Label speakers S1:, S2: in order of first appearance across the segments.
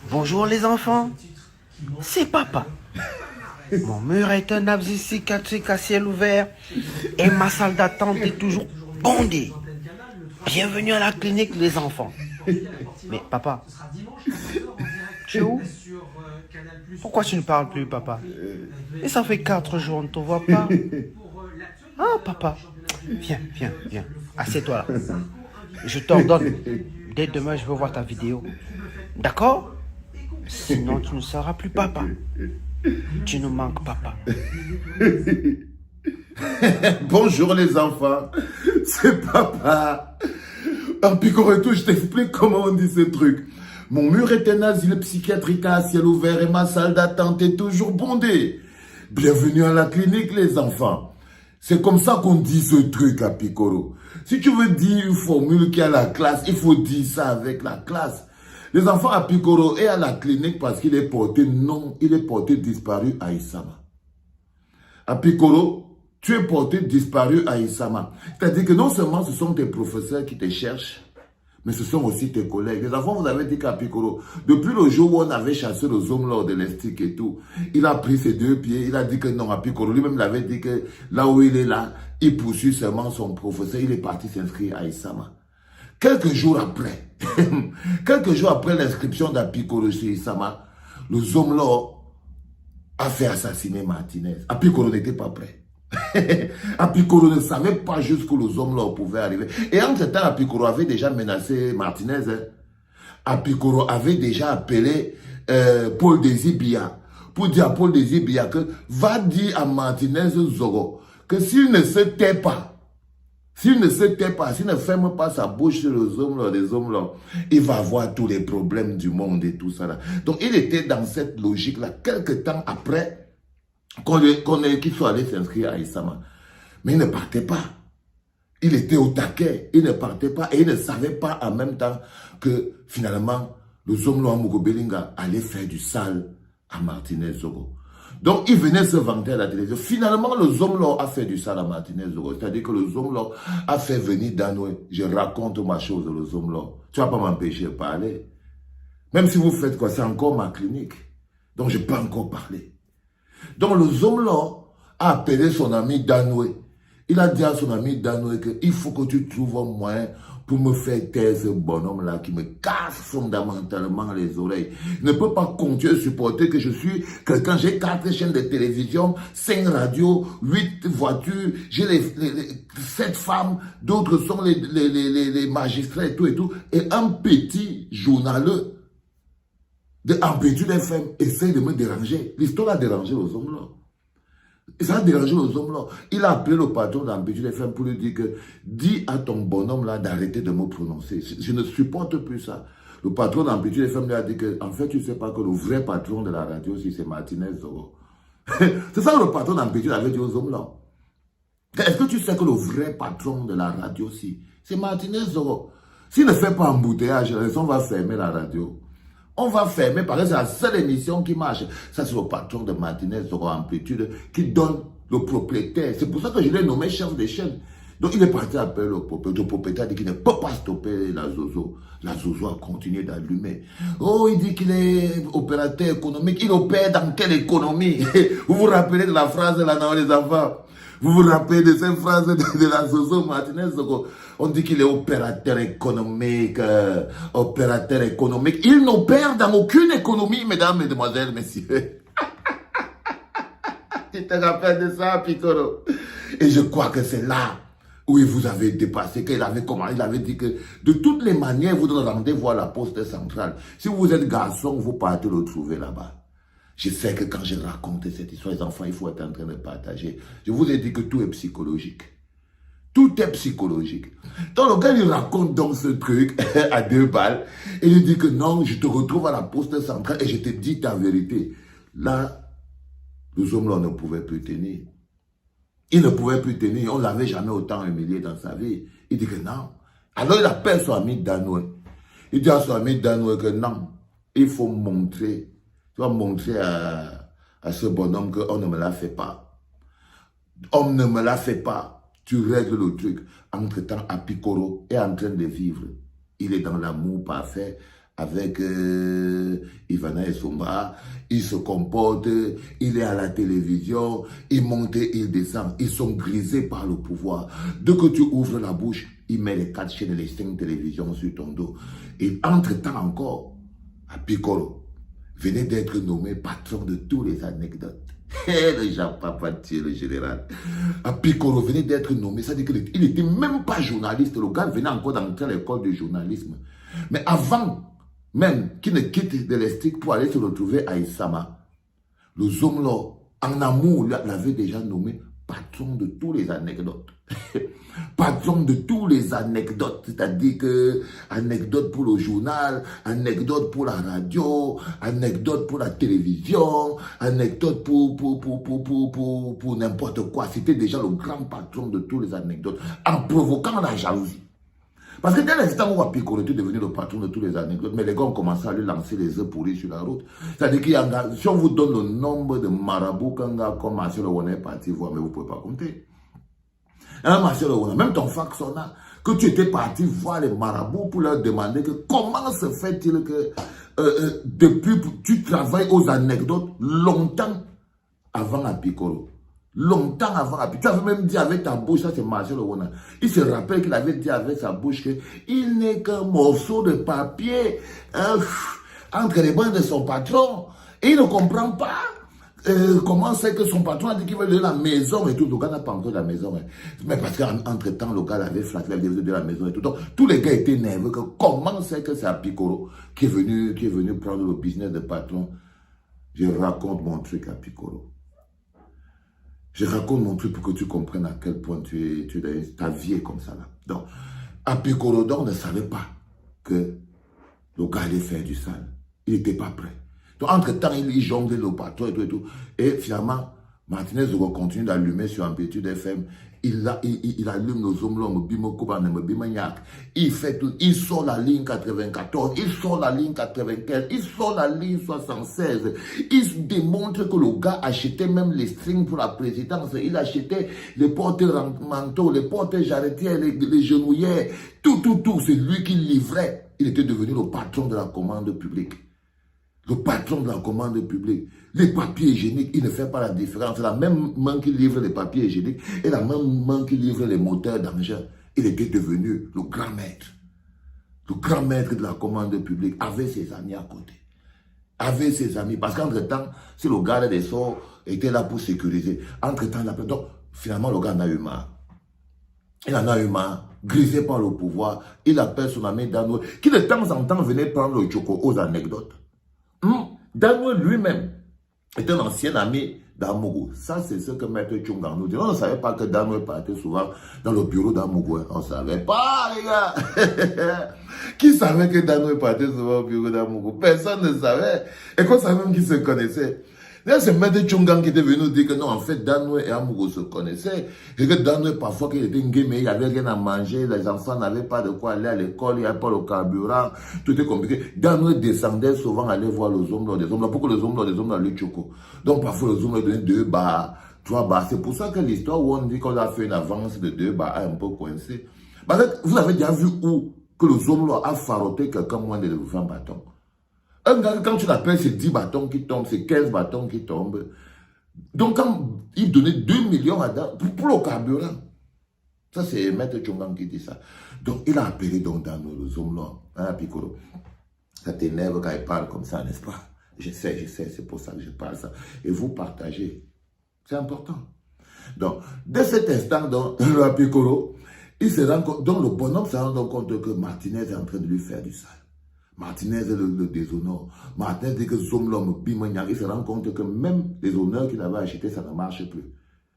S1: Bonjour les enfants, c'est papa. Mon mur est un abs cicatrique à ciel ouvert et ma salle d'attente est toujours bondée. Bienvenue à la clinique les enfants. Mais papa, tu es où? Pourquoi tu ne parles plus papa? Et ça fait 4 jours, on ne te voit pas. Ah papa, viens, assieds-toi là. Je t'ordonne, dès demain je veux voir ta vidéo. D'accord? Sinon tu ne seras plus papa. Tu nous manques papa.
S2: Bonjour les enfants, c'est papa. En Picoreto, je t'explique comment on dit ce truc. Mon mur est un asile psychiatrique à ciel ouvert et ma salle d'attente est toujours bondée. Bienvenue à la clinique les enfants. C'est comme ça qu'on dit ce truc à Picoro. Si tu veux dire une formule qui est à la classe, il faut dire ça avec la classe. Les enfants à Picoro est à la clinique parce qu'il est porté disparu à Isama. À Picoro, tu es porté disparu à Isama. C'est-à-dire que non seulement ce sont tes professeurs qui te cherchent, mais ce sont aussi tes collègues. Les enfants, vous avez dit qu'à Picoro, depuis le jour où on avait chassé le zoom lors de l'estique et tout, il a pris ses 2 pieds, il a dit que non, à Picoro, lui-même il avait dit que là où il est là, il poursuit seulement son professeur, il est parti s'inscrire à Isama. Quelques jours après l'inscription d'Apicoro chez Isama, le Zomlor a fait assassiner Martinez. Apicoro n'était pas prêt. Apicoro ne savait pas jusqu'où le Zomlor pouvait arriver. Et en ce temps, Apicoro avait déjà menacé Martinez. Apicoro avait déjà appelé Paul Désibia pour dire à Paul Désibia que va dire à Martinez Zoro que s'il ne se tait pas, s'il ne ferme pas sa bouche sur les hommes là, il va avoir tous les problèmes du monde et tout ça là. Donc il était dans cette logique-là, quelques temps après qu'il soit allé s'inscrire à Isama. Mais il ne partait pas. Il était au taquet, il ne partait pas et il ne savait pas en même temps que finalement, le Zomlo Amugo Belinga allait faire du sale à Martinez Zogo. Donc, il venait se vanter à la télévision. Finalement, le Zomlo a fait du sale à Martinez Zogo. C'est-à-dire que le Zomlo a fait venir Danoué. Je raconte ma chose, le Zomlo. Tu ne vas pas m'empêcher de parler. Même si vous faites quoi, c'est encore ma clinique. Donc, je ne peux pas encore parler. Donc, le Zomlo a appelé son ami Danoué. Il a dit à son ami Danoué qu'il faut que tu trouves un moyen pour me faire taire ce bonhomme-là qui me casse fondamentalement les oreilles. Il ne peut pas continuer à supporter que je suis quelqu'un, j'ai 4 chaînes de télévision, 5 radios, 8 voitures, j'ai 7 femmes, d'autres sont les magistrats et tout, et un petit journaleux de Amplitude FM essaye de me déranger. L'histoire a dérangé aux hommes-là. Ça a dérangé aux hommes-là. Il a appelé le patron d'Amplitude FM pour lui dire que dis à ton bonhomme-là d'arrêter de me prononcer. Je ne supporte plus ça. Le patron d'Amplitude FM lui a dit que, en fait, tu ne sais pas que le vrai patron de la radio, c'est Martinez Zoro. C'est ça que le patron d'Amplitude avait dit aux hommes-là. Est-ce que tu sais que le vrai patron de la radio, c'est Martinez Zoro? S'il ne fait pas embouteillage, on va fermer la radio. On va fermer, parce que c'est la seule émission qui marche. Ça, c'est le patron de Martinez Zoro Amplitude qui donne le propriétaire. C'est pour ça que je l'ai nommé chef de chaîne. Donc, il est parti appeler le propriétaire. Le propriétaire dit qu'il ne peut pas stopper la Zozo. La Zozo a continué d'allumer. Oh, il dit qu'il est opérateur économique. Il opère dans quelle économie? Vous vous rappelez de la phrase là dans les enfants? Vous vous rappelez de cette phrase de la Zozo Martinez? On dit qu'il est opérateur économique, opérateur économique. Il n'opère dans aucune économie, mesdames, mesdemoiselles, messieurs. Tu te rappelles de ça, Picoro? Et je crois que c'est là où il vous avait dépassé, qu'il avait comment, il avait dit que de toutes les manières, vous devez rendez-vous à la poste centrale. Si vous êtes garçon, vous partez le trouver là-bas. Je sais que quand je raconte cette histoire, les enfants, il faut être en train de partager. Je vous ai dit que tout est psychologique. Tout est psychologique. Donc, le gars, il raconte donc ce truc à 2 balles. Et il dit que non, je te retrouve à la poste centrale et je te dis ta vérité. Là, le homme-là ne pouvait plus tenir. Il ne pouvait plus tenir. On ne l'avait jamais autant humilié dans sa vie. Il dit que non. Alors, il appelle son ami Danoué. Il dit à son ami Danoué que non, il faut montrer. Tu vas montrer à ce bonhomme qu'on ne me la fait pas. On ne me la fait pas. Tu règles le truc. Entre-temps, Apicoro est en train de vivre. Il est dans l'amour parfait avec Ivana et Somba, il se comporte, il est à la télévision, il monte, il descend, ils sont grisés par le pouvoir. Dès que tu ouvres la bouche, il met les 4 chaînes et les 5 télévisions sur ton dos. Et entre-temps encore, à Piccolo venait d'être nommé patron de tous les anecdotes. Le Jean Papatier, le général. À Piccolo venait d'être nommé, ça veut dire qu'il n'était même pas journaliste. Le gars venait encore d'entrer à l'école de journalisme. Mais avant même qu'il ne quitte de l'Estique pour aller se retrouver à Isama, le Zomlo, en amour, l'avait déjà nommé patron de tous les anecdotes. Patron de tous les anecdotes, c'est-à-dire que anecdote pour le journal, anecdote pour la radio, anecdote pour la télévision, anecdote pour n'importe quoi. C'était déjà le grand patron de tous les anecdotes, en provoquant la jalousie. Parce que dès l'instant où Piccolo était devenu le patron de tous les anecdotes, mais les gars ont commencé à lui lancer les œufs pourris sur la route. C'est-à-dire qu'il y a, si on vous donne le nombre de marabouts qu'un gars comme Marcel Owona est parti voir, mais vous ne pouvez pas compter. Hein, Marcel Owona, même ton Faxona, que tu étais parti voir les marabouts pour leur demander que comment se fait-il que depuis tu travailles aux anecdotes longtemps avant à Piccolo. Longtemps avant, tu avais même dit avec ta bouche, ça c'est Marcel Owona. Il se rappelle qu'il avait dit avec sa bouche qu'il n'est qu'un morceau de papier entre les mains de son patron. Et il ne comprend pas comment c'est que son patron a dit qu'il veut de la maison et tout. Le gars n'a pas encore de la maison. Hein. Mais parce qu'entre temps, le gars l'avait flatté, il avait de la maison et tout. Donc, tous les gars étaient nerveux. Comment c'est que c'est à Piccolo qui est venu prendre le business de patron. Je raconte mon truc à Piccolo. Je raconte mon truc pour que tu comprennes à quel point ta vie est comme ça là. Donc, à Piccolo, on ne savait pas que le gars allait faire du sale. Il n'était pas prêt. Donc, entre-temps, il jonglait le patron et tout et tout. Et finalement, Martinez continue d'allumer sur Amplitude FM. Il allume nos hommes, il fait tout. Il sort la ligne 94, il sort la ligne 95, il sort la ligne 76. Il démontre que le gars achetait même les strings pour la présidence. Il achetait les porte-manteaux, les porte-jarretières, les genouillères. Tout. C'est lui qui livrait. Il était devenu le patron de la commande publique. Le patron de la commande publique, les papiers hygiéniques, il ne fait pas la différence. La même main qui livre les papiers hygiéniques et la même main qui livre les moteurs d'engin. Il était devenu le grand maître. Le grand maître de la commande publique, avec ses amis à côté. Avec ses amis. Parce qu'entre-temps, si le garde des Sceaux était là pour sécuriser, entre-temps, donc, finalement, le gars en a eu marre. Il en a eu marre, grisé par le pouvoir. Il appelle son ami Danoue, qui de temps en temps venait prendre le choco aux anecdotes. Danoue lui-même est un ancien ami d'Amougou. Ça, c'est ce que Maître Tchungang nous dit. On ne savait pas que Danoue partait souvent dans le bureau d'Amougou. On ne savait pas, les gars. Qui savait que Danoue partait souvent au bureau d'Amougou? Personne ne savait. Et qu'on savait même qu'ils se connaissaient. C'est Maître Tchungang qui était venu nous dire que non, en fait, Danoue et Amougou se connaissaient. Et que Danoue, parfois, qu'il était mais il n'y avait rien à manger, les enfants n'avaient pas de quoi aller à l'école, il n'y avait pas le carburant, tout était compliqué. Danoue descendait souvent aller voir les hommes des hommes, pour que les hommes lui choco. Donc, parfois, les hommes lui donnaient 2 bars, 3 bars. C'est pour ça que l'histoire où on dit qu'on a fait une avance de 2 bars a un peu coincé. Parce que vous avez déjà vu où que les hommes a faroté quelqu'un moins de 20 bâtons. Un gars, quand tu l'appelles, c'est 10 bâtons qui tombent, c'est 15 bâtons qui tombent. Donc, quand il donnait 2 millions à pour le carburant, ça c'est Maître Tchungang qui dit ça. Donc, il a appelé donc dans le hommes là, hein, Piccolo. Ça t'énerve quand il parle comme ça, n'est-ce pas? Je sais, c'est pour ça que je parle ça. Et vous partagez. C'est important. Donc, dès cet instant, donc, le Piccolo, il se rend compte, donc le bonhomme se rend donc compte que Martinez est en train de lui faire du sale. Martinez le déshonore. Martinez dit que Zomlom, Bimagnan, il se rend compte que même les honneurs qu'il avait achetés, ça ne marche plus.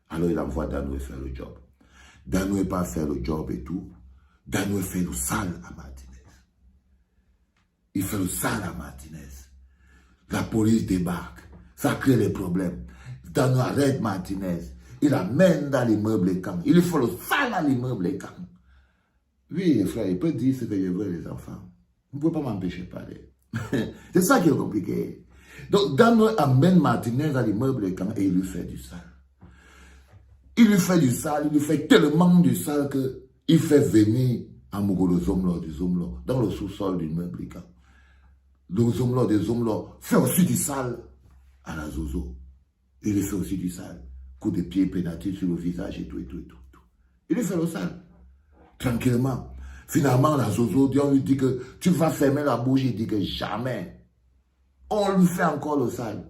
S2: Alors il envoie Danoue faire le job. Danoue n'est pas faire le job et tout. Danoue fait le sale à Martinez. Il fait le sale à Martinez. La police débarque. Ça crée les problèmes. Danoue arrête Martinez. Il l'amène dans l'immeuble et camp. Il lui fait le sale à l'immeuble et camp. Oui, frère, il peut dire ce que je veux, les enfants. Vous ne pouvez pas m'empêcher de parler. C'est ça qui est compliqué. Donc, Danoue amène Martinez à l'immeuble et camp et il lui fait du sale. Il lui fait du sale, il lui fait tellement du sale qu'il fait venir Amougou le Zomlo du Zomlo dans le sous-sol du meuble et camp. des hommes là, fait aussi du sale à la Zozo. Il lui fait aussi du sale. Coup de pied pénalty sur le visage et tout. Il lui fait le sale. Tranquillement. Finalement, la Zozo, on lui dit que tu vas fermer la bouche. Il dit que jamais. On lui fait encore le sale.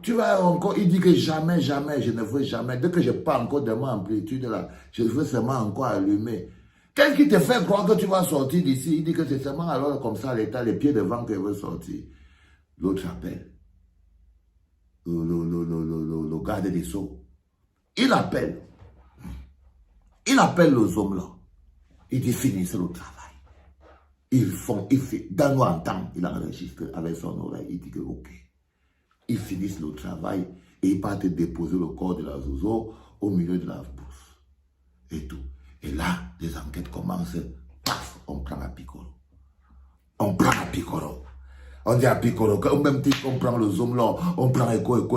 S2: Tu vas encore, il dit que jamais, je ne veux jamais. Dès que je n'ai pas encore de mon amplitude là, je veux seulement encore allumer. Qu'est-ce qui te fait croire que tu vas sortir d'ici? Il dit que c'est seulement alors comme ça, l'état, les pieds devant qu'il veut sortir. L'autre appelle. Le garde des Sceaux. Il appelle les hommes là. Il dit finissez le travail. Il fait, dans l'entend, il enregistre avec son oreille. Il dit que ok. Ils finissent le travail et ils partent déposer le corps de la Zozo au milieu de la bourse. Et tout. Et là, les enquêtes commencent. Paf, on prend à Piccolo. On dit à Piccolo, au même titre qu'on prend le zoom là, on prend Echo,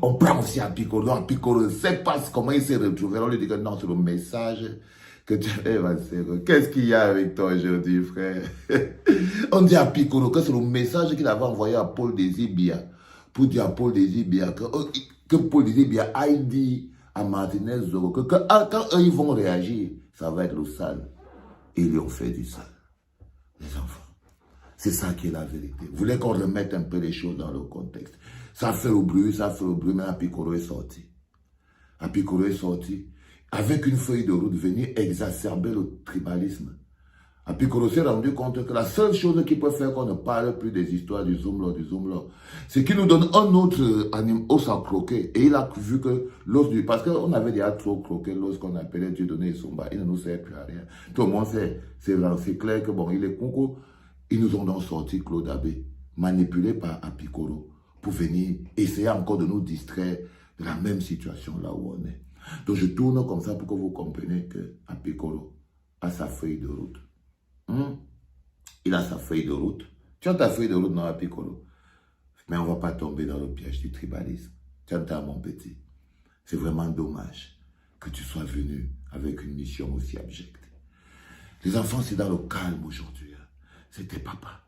S2: on prend aussi à Piccolo. À Piccolo ne sait pas comment il s'est retrouvé. On lui dit que non, c'est le message que tu avais avancé. Qu'est-ce qu'il y a avec toi aujourd'hui, frère? On dit à Piccolo que c'est le message qu'il avait envoyé à Paul Désibia pour dire à Paul Désibia que Paul Désibia aille dire à Martinez Zoro que quand eux ils vont réagir, ça va être le sale. Et ils lui ont fait du sale. Les enfants. C'est ça qui est la vérité. Vous voulez qu'on remette un peu les choses dans le contexte. Ça fait le bruit, mais Piccolo est sorti. Piccolo est sorti avec une feuille de route venue exacerber le tribalisme. Piccolo s'est rendu compte que la seule chose qui peut faire qu'on ne parle plus des histoires du zoom là, c'est qu'il nous donne un autre os à croquer. Et il a vu que l'os du... Parce qu'on avait déjà trop croqué l'os qu'on appelait Dieu donné et Somba. Il ne nous sert plus à rien. Tout le monde sait, c'est clair que bon, il est concours. Ils nous ont donc sorti Claude Abbé, manipulé par Piccolo, pour venir essayer encore de nous distraire de la même situation là où on est. Donc je tourne comme ça pour que vous compreniez que Piccolo a sa feuille de route. Il a sa feuille de route. Tu as ta feuille de route dans Piccolo. Mais on ne va pas tomber dans le piège du tribalisme. Tu entends, mon petit? C'est vraiment dommage que tu sois venu avec une mission aussi abjecte. Les enfants, c'est dans le calme aujourd'hui. C'était papa.